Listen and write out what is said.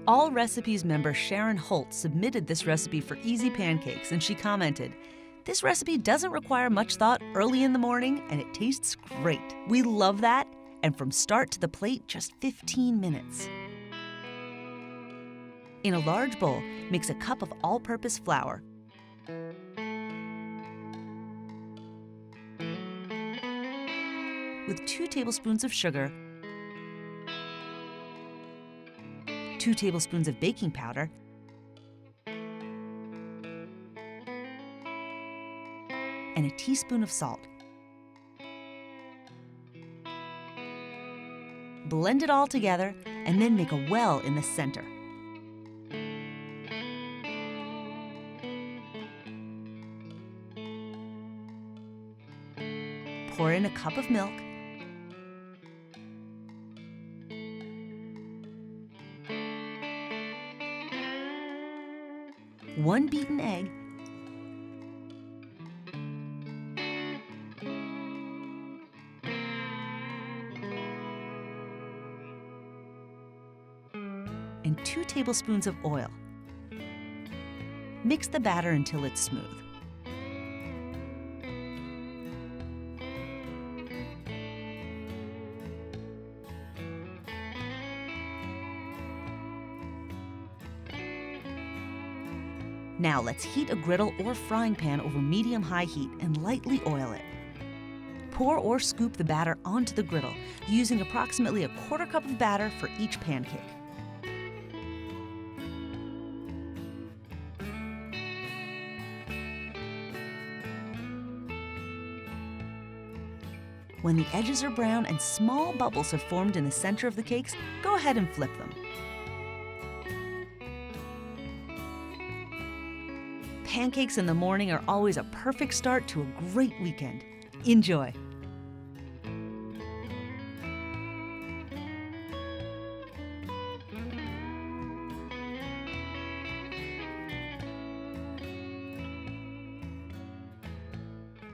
All Recipes member Sharon Holt submitted this recipe for easy pancakes, and she commented, "This recipe doesn't require much thought early in the morning, and it tastes great. We love that, and from start to the plate, just 15 minutes." In a large bowl, mix a cup of all-purpose flour, with 2 tablespoons of sugar, 2 tablespoons of baking powder, and a teaspoon of salt. Blend it all together and then make a well in the center. Pour in a cup of milk, 1 beaten egg, and 2 tablespoons of oil. Mix the batter until it's smooth. Now let's heat a griddle or frying pan over medium-high heat and lightly oil it. Pour or scoop the batter onto the griddle, using approximately a 1/4 cup of batter for each pancake. When the edges are brown and small bubbles have formed in the center of the cakes, go ahead and flip them. Pancakes in the morning are always a perfect start to a great weekend. Enjoy!